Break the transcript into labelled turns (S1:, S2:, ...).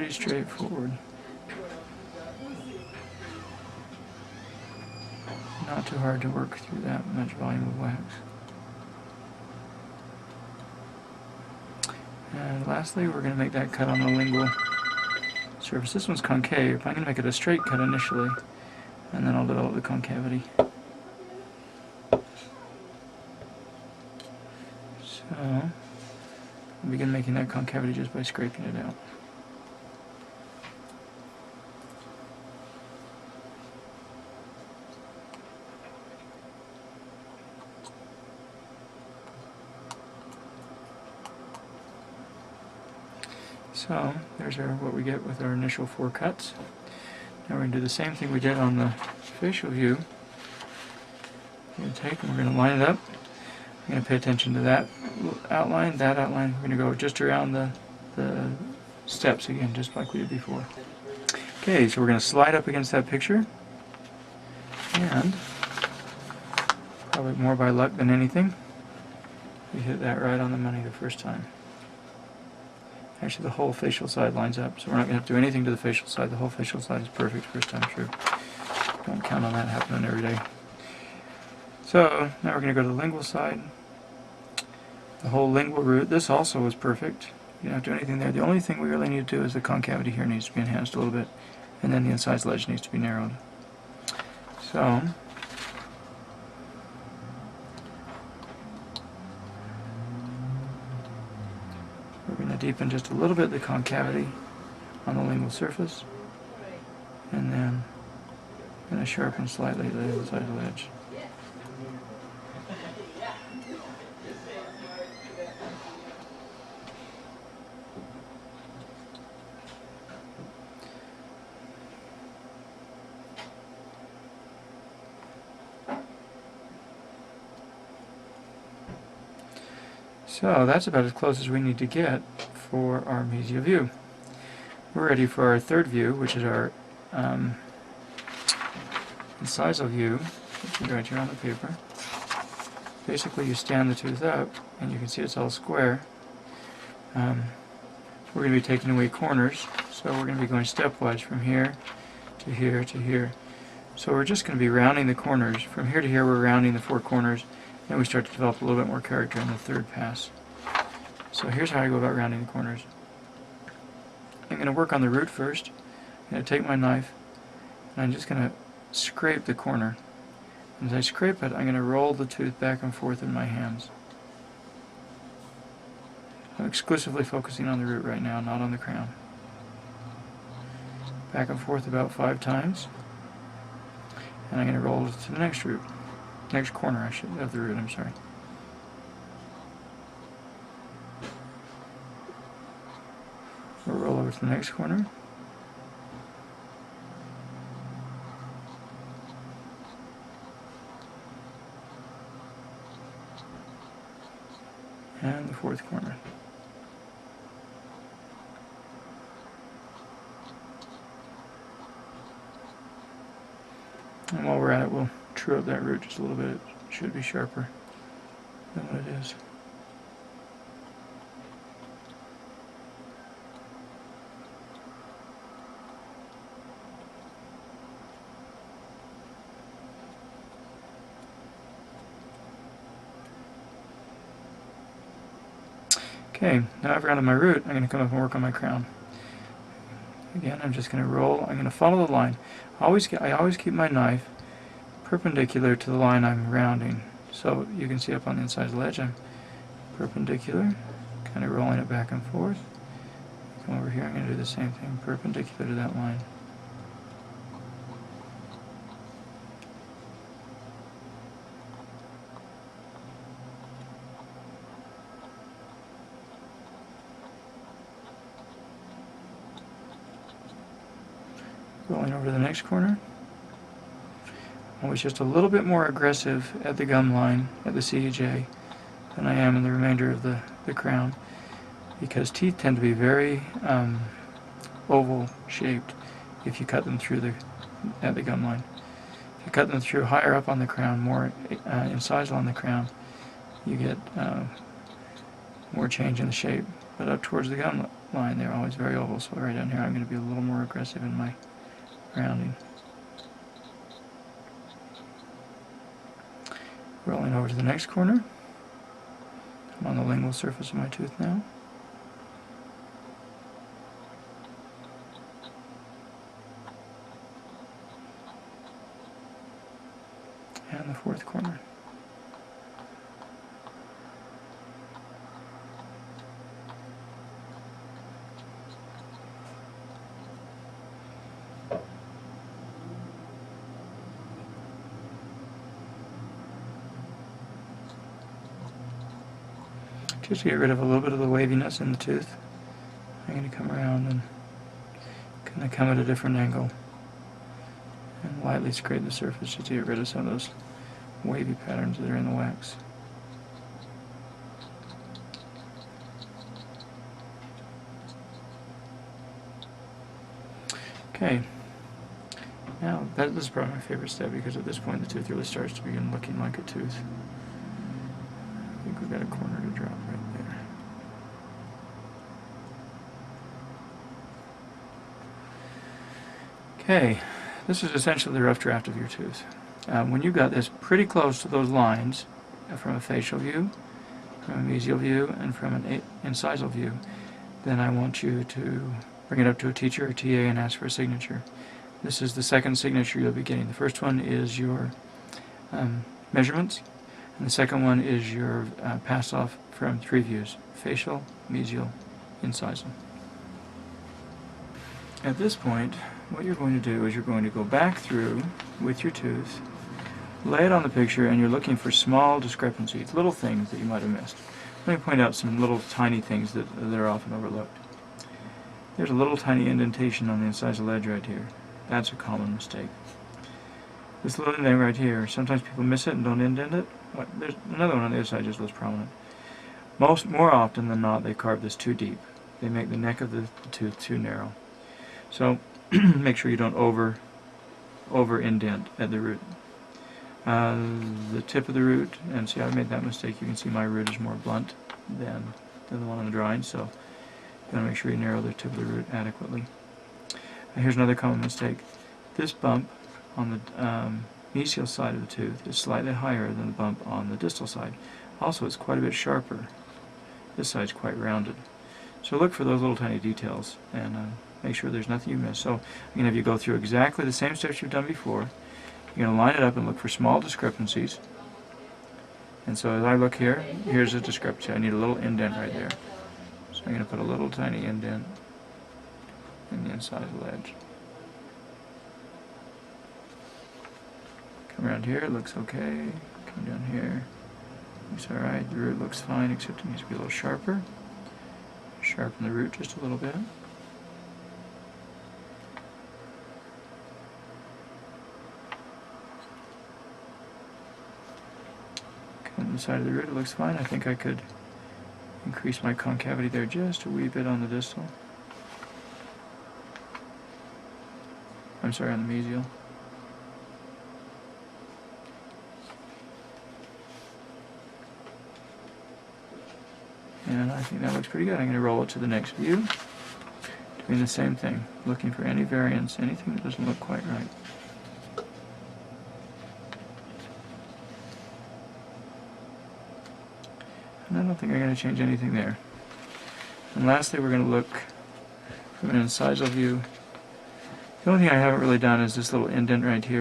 S1: Pretty straightforward. Not too hard to work through that much volume of wax. And lastly, we're going to make that cut on the lingual surface. This one's concave. I'm going to make it a straight cut initially, and then I'll develop the concavity. So, I'll begin making that concavity just by scraping it out. So, there's what we get with our initial 4 cuts. Now we're going to do the same thing we did on the facial view. We're going to take and we're going to line it up. We're going to pay attention to that outline, that outline. We're going to go just around the steps again, just like we did before. Okay, so we're going to slide up against that picture. And, probably more by luck than anything, we hit that right on the money the first time. Actually, the whole facial side lines up, so we're not going to have to do anything to the facial side. The whole facial side is perfect first time through. Don't count on that happening every day. So, now we're going to go to the lingual side. The whole lingual root, this also was perfect. You don't have to do anything there. The only thing we really need to do is the concavity here needs to be enhanced a little bit, and then the incised ledge needs to be narrowed. So, we're going to deepen just a little bit the concavity on the lingual surface, and then going to sharpen slightly the incised ledge. So that's about as close as we need to get for our mesial view. We're ready for our third view, which is our incisal view, which is right here on the paper. Basically, you stand the tooth up, and you can see it's all square. We're going to be taking away corners, so we're going to be going stepwise from here to here to here. So we're just going to be rounding the corners. From here to here, we're rounding the 4 corners, and we start to develop a little bit more character in the third pass. So here's how I go about rounding the corners. I'm going to work on the root first. I'm going to take my knife, and I'm just going to scrape the corner. As I scrape it, I'm going to roll the tooth back and forth in my hands. I'm exclusively focusing on the root right now, not on the crown. Back and forth about 5 times. And I'm going to roll it to the next root. Next corner, of the root, I'm sorry. We'll roll over to the next corner. And the 4th corner. And while we're at it, we'll true up that root just a little bit. It should be sharper than what it is. Okay, now I've rounded my root, I'm going to come up and work on my crown. Again, I'm just going to roll, I'm going to follow the line. I always keep my knife perpendicular to the line I'm rounding. So you can see up on the incised ledge, I'm perpendicular, kind of rolling it back and forth. Come over here, I'm going to do the same thing, perpendicular to that line. Rolling over to the next corner. Always just a little bit more aggressive at the gum line, at the CEJ, than I am in the remainder of the crown, because teeth tend to be very oval shaped if you cut them through at the gum line. If you cut them through higher up on the crown, more incisal on the crown, you get more change in the shape. But up towards the gum line there, always very oval, so right down here I'm going to be a little more aggressive in my rounding. Rolling over to the next corner. I'm on the lingual surface of my tooth now. And the fourth corner. Just to get rid of a little bit of the waviness in the tooth, I'm going to come around and kind of come at a different angle and lightly scrape the surface just to get rid of some of those wavy patterns that are in the wax. Okay, now this is probably my favorite step, because at this point the tooth really starts to begin looking like a tooth. I think we've got a corner to drop right there. Okay, this is essentially the rough draft of your tooth. When you've got this pretty close to those lines from a facial view, from a mesial view, and from an incisal view, then I want you to bring it up to a teacher or TA and ask for a signature. This is the second signature you'll be getting. The first one is your measurements, and the second one is your pass-off from 3 views: facial, mesial, incisal. At this point, what you're going to do is you're going to go back through with your tooth, lay it on the picture, and you're looking for small discrepancies, little things that you might have missed. Let me point out some little tiny things that are often overlooked. There's a little tiny indentation on the incisal edge right here. That's a common mistake. This little indent right here, sometimes people miss it and don't indent it. There's another one on the other side just looks prominent. More often than not, they carve this too deep. They make the neck of the tooth too narrow. So make sure you don't over indent at the root. The tip of the root, and see, I made that mistake. You can see my root is more blunt than the one on the drawing, so you want to make sure you narrow the tip of the root adequately. Here's another common mistake. This bump on the mesial side of the tooth is slightly higher than the bump on the distal side. Also, it's quite a bit sharper. This side's quite rounded. So look for those little tiny details and make sure there's nothing you miss. So I'm going to have you go through exactly the same steps you've done before. You're going to line it up and look for small discrepancies. And so as I look here, here's a discrepancy. I need a little indent right there. So I'm going to put a little tiny indent in the incisal edge. Come around here, it looks okay. Come down here, looks alright. The root looks fine, except it needs to be a little sharper. Sharpen the root just a little bit. Come to the side of the root, it looks fine. I think I could increase my concavity there just a wee bit on the distal. I'm sorry, on the mesial. And I think that looks pretty good. I'm going to roll it to the next view, doing the same thing, looking for any variance, anything that doesn't look quite right. And I don't think I'm going to change anything there. And lastly, we're going to look from an incisal view. The only thing I haven't really done is this little indent right here.